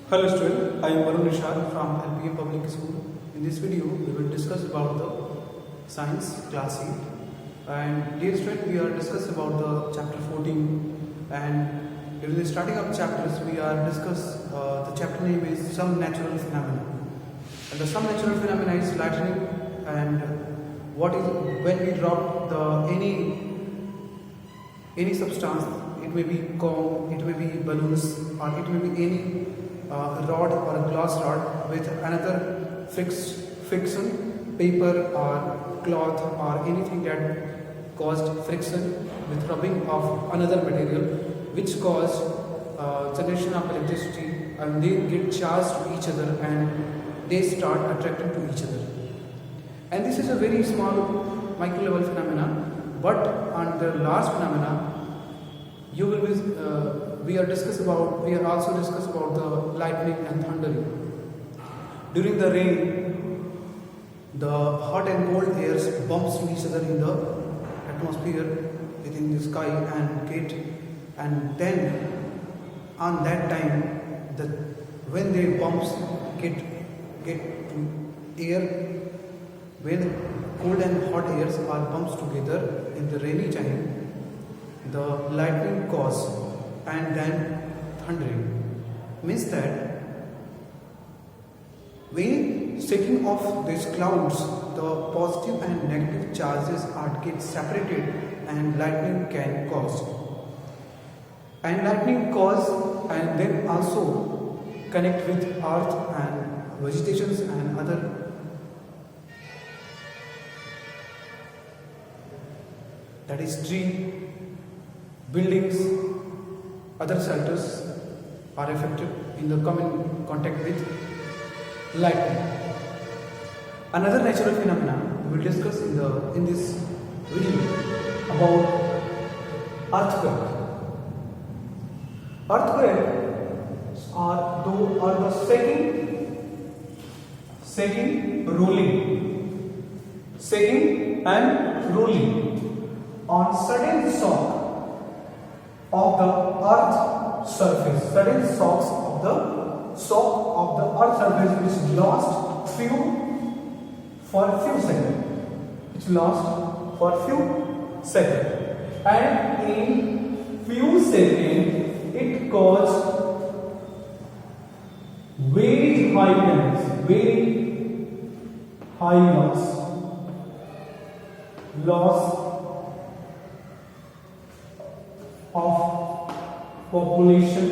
Hello student, I am Varun Nishad from LPM Public School. In this video, we will discuss about the science class 8. And dear student, we are discuss about the chapter 14. And during the starting of chapters, we are discuss the chapter name is Some Natural Phenomena. And the some natural phenomena is lightning. And what is when we drop the any substance, it may be comb, it may be balloons, or it may be any rod or a glass rod with another friction, paper or cloth or anything that caused friction with rubbing of another material, which caused generation of electricity, and they get charged to each other and they start attracting to each other. And this is a very small micro level phenomena, but on the large phenomena you will be we are also discuss about the lightning and thundering. During the rain, the hot and cold airs bumps to each other in the atmosphere within the sky and then on that time when the bumps get to air, when cold and hot airs are bumps together in the rainy time, the lightning cause and then thundering. Means that when setting off these clouds, the positive and negative charges are get separated and lightning can cause. And lightning cause and then also connect with earth and vegetations and other, that is tree, buildings, other shelters are affected in the common contact with lightning. Another natural phenomena we will discuss in this video about earthquake. Earthquakes are the shaking and rolling on sudden shock of the earth surface. Sudden shocks of the earth surface which last for few seconds. And in few seconds it caused very high damage, very high loss of population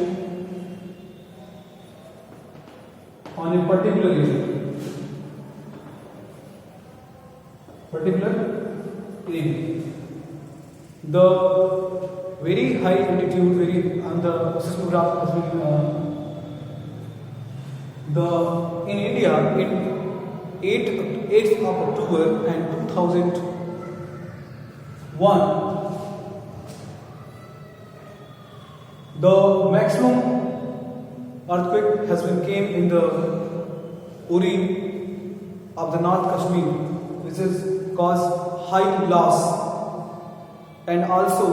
on a particular area. The very high altitude, on the seismograph has been in India in 8th of October and 2001. The maximum earthquake has been came in the Uri of the North Kashmir, which is caused high loss, and also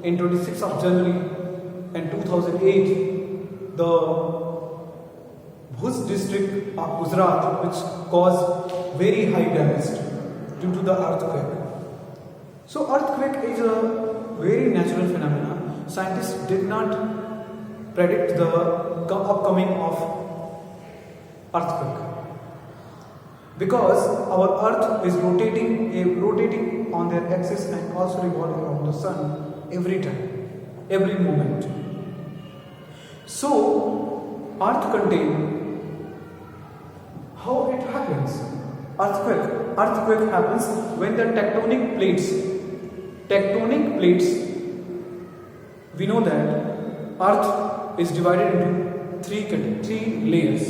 in 26th of January in 2008, the Bhuj district of Gujarat, which caused very high damage due to the earthquake. So earthquake is a very natural phenomenon. Scientists did not predict the upcoming of earthquake, because our earth is rotating on their axis and also revolving around the sun every time, every moment. So earth contain, how it happens? Earthquake happens when the tectonic plates, we know that earth is divided into three layers.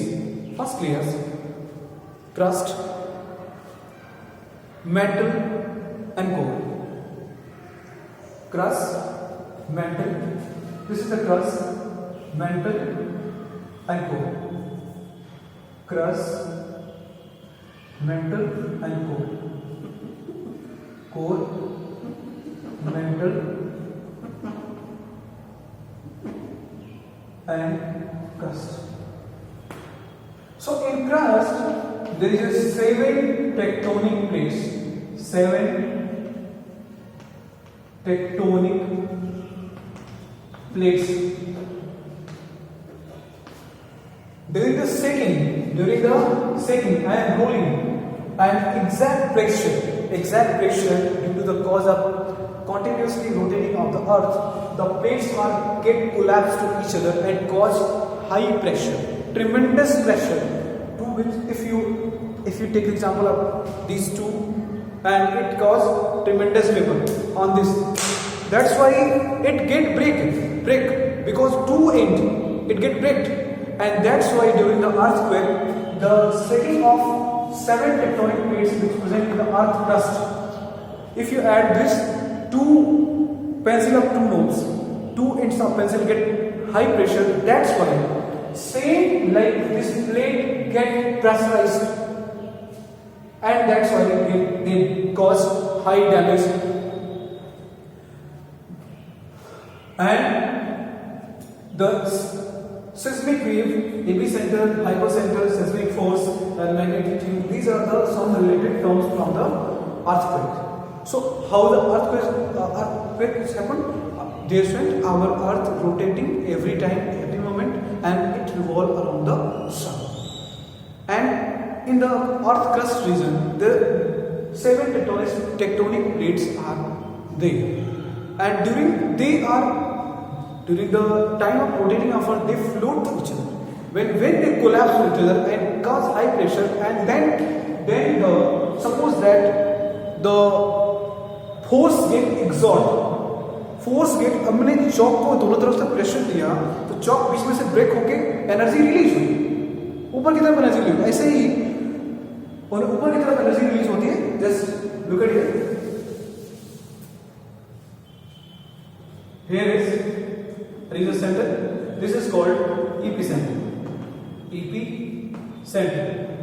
First layers, crust, mantle and core. Crust, mantle, this is the crust, mantle and core. Crust, mantle and core, mantle and crust. So in crust, there is 7 tectonic plates. 7 tectonic plates. During the shaking and rolling and exact pressure due to the cause of continuously rotating of the earth, the plates get collapsed to each other and cause high pressure, tremendous pressure, to which if you take example of these two, and it cause tremendous labor on this. That's why it get break because two end it get breaked, and that's why during the earthquake, the shaking of 7 tectonic plates which present in the earth crust, if you add this two pencil of two nodes, two ends of pencil get high pressure. That's why same like this plate get pressurized, and that's why they cause high damage. And the seismic wave, epicenter, hypocenter, seismic force and magnitude, these are some related terms from the earthquake. So how the earthquake happened? Dear friend, our earth rotating every time, every moment, and it revolves around the sun. And in the earth crust region, the 7 tectonic plates are there, and during the time of rotating of earth, they float to each other. When they collapse to each other and cause high pressure, and then suppose that the force get exhausted, हमने चौक को दोनों तरफ से pressure दिया तो चौक बीच में से break होके एनर्जी रिलीज हुई, ऊपर की तरफ एनर्जी रिलीज, ऐसे ही ऊपर की तरफ एनर्जी रिलीज होती है. Just look at here is center. This is called epicenter,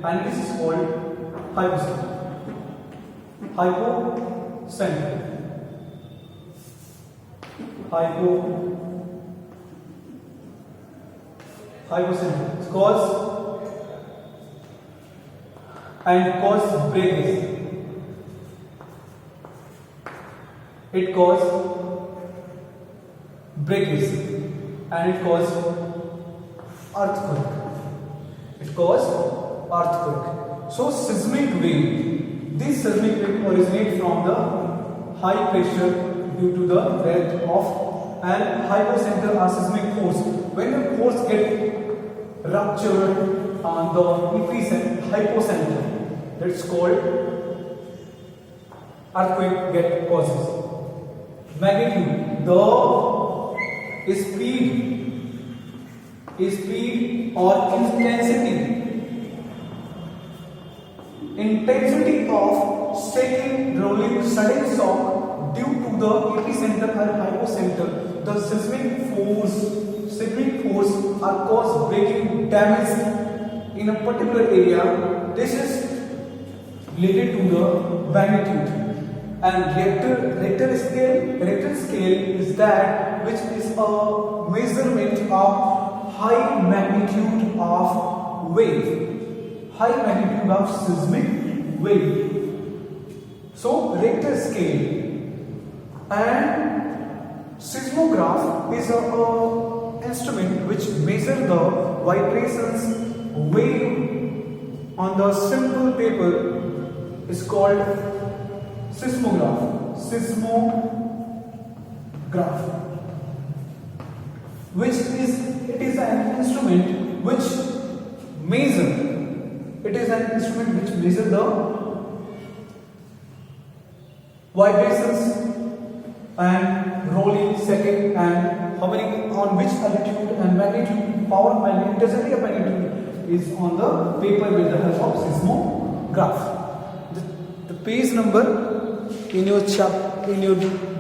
and this is called hypocenter. Hypocenter. Cause breakage. It cause breakage. And it caused earthquake. So seismic wave. This seismic wave originates from the high pressure due to the breath of and hypocenter or seismic force. When the force get ruptured on the hypocenter, that's called earthquake get causes. Magnitude. The speed or intensity of shaking, rolling, sudden shock due to the epicenter and hypocenter. The seismic force are cause breaking damage in a particular area. This is related to the magnitude. And Richter scale is that which is a measurement of high magnitude of wave, high magnitude of seismic wave. So Richter scale and seismograph is a instrument which measures the vibrations wave on the simple paper is called seismograph. Which is an instrument which measure. It is an instrument which measure the vibrations and rolling, shaking, and how many on which altitude and magnitude, power magnitude, intensity of magnitude is on the paper with the help of seismograph. The page number in your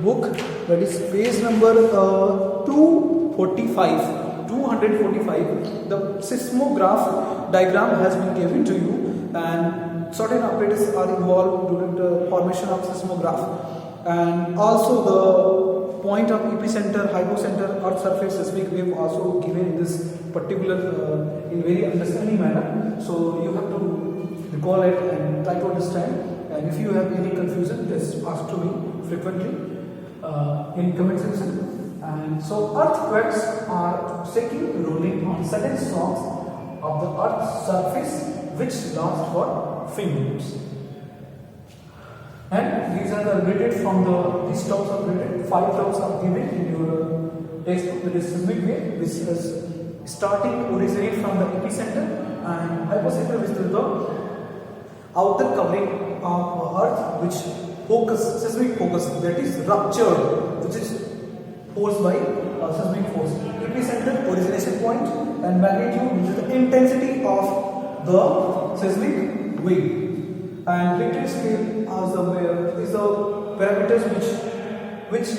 book, that is page number 245. The seismograph diagram has been given to you, and certain apparatus are involved during the formation of seismograph, and also the point of epicenter, hypocenter, earth surface seismic wave also given in this particular in very understanding manner. So you have to recall it and try to understand. And if you have any confusion, just ask to me frequently in comment section. And so earthquakes are shaking, rolling on sudden shocks of the earth's surface which last for few minutes. And these are the graded from these terms are graded. 5 terms are given in your textbook. That is seismic wave, which is starting originate from the epicenter, and hypocenter, which is the outer covering of earth, which seismic focus, that is ruptured, which is forced by seismic force. Epicenter, origination point, and magnitude, which is the intensity of the seismic wave. And Richter scale is the parameters which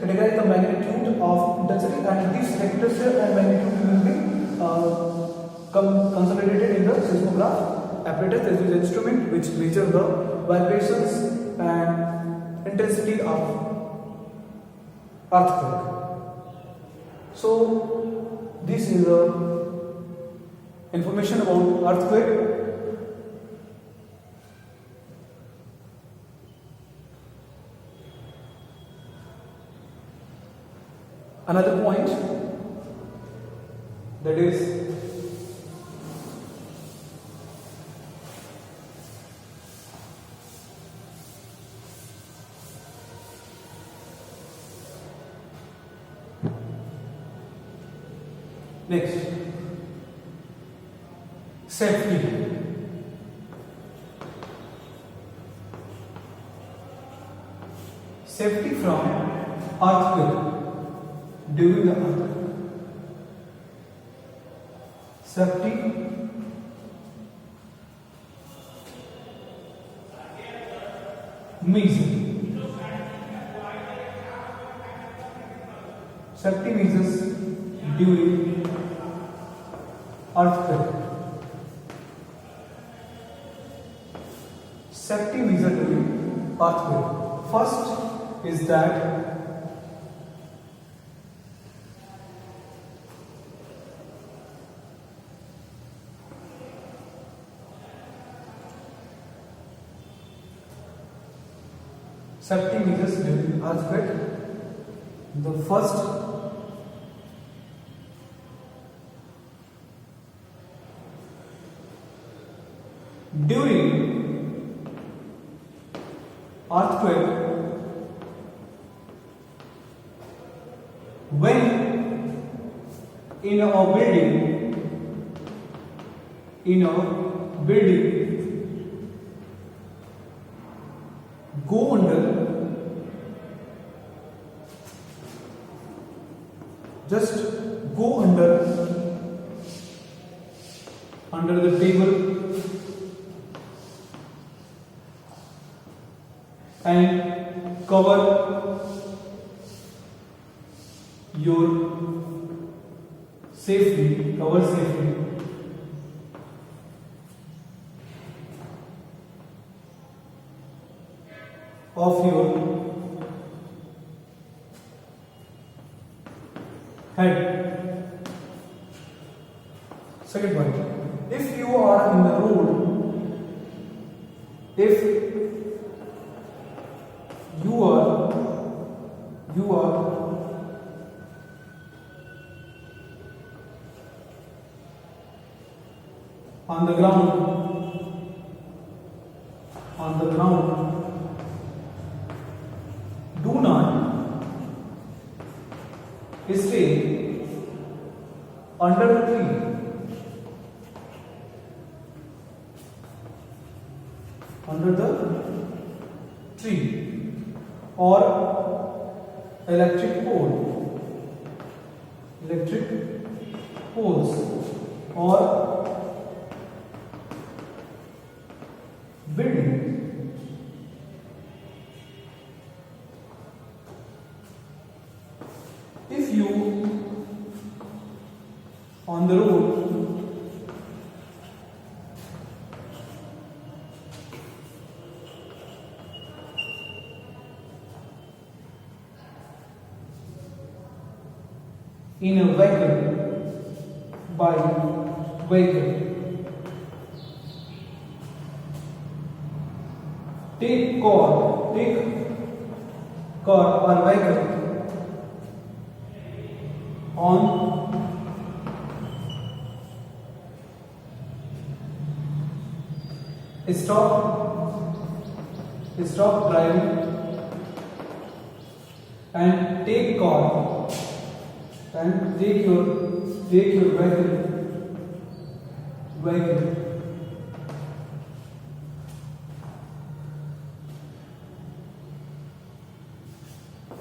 categorize the magnitude of intensity, and these Richter scale and magnitude will be consolidated in the seismograph apparatus. This is an instrument which measures the vibrations and intensity of earthquake. So this is the information about earthquake. Another point, that is next, safety. Safety from earthquake. During the earthquake, safety measures during earthquake. Safety measure during earthquake. First is that safety measures during earthquake. The first during earthquake, when in a building go under, just go under the table and cover safely of your head. Second point, if you are in the road, if you are on the ground, do not stay under the tree or electric poles or building. If you on the road in a vehicle by vehicle. Take car or vehicle on stop driving and take car and take your vehicle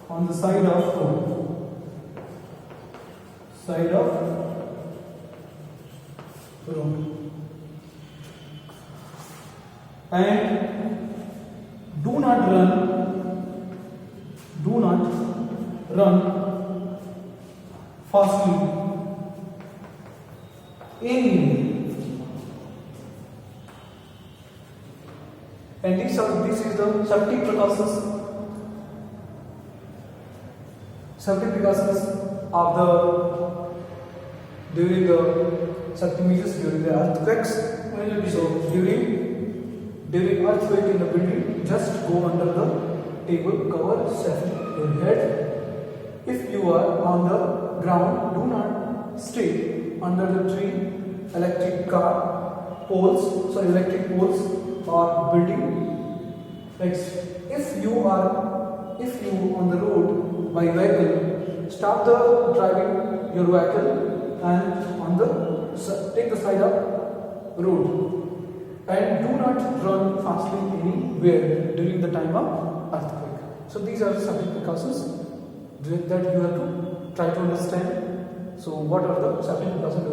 on the side of road and do not run fastly in, and this is the safety precautions of during the safety measures during the earthquakes. So during earthquake in the building, just go under the table, cover safely your head. If you are on the ground, do not stay under the tree, electric poles or building. Next, if you on the road by vehicle, stop the driving your vehicle and take the side of road. And do not run fastly anywhere during the time of earthquake. So these are the safety precautions that you have to try to understand. So what are the safety precautions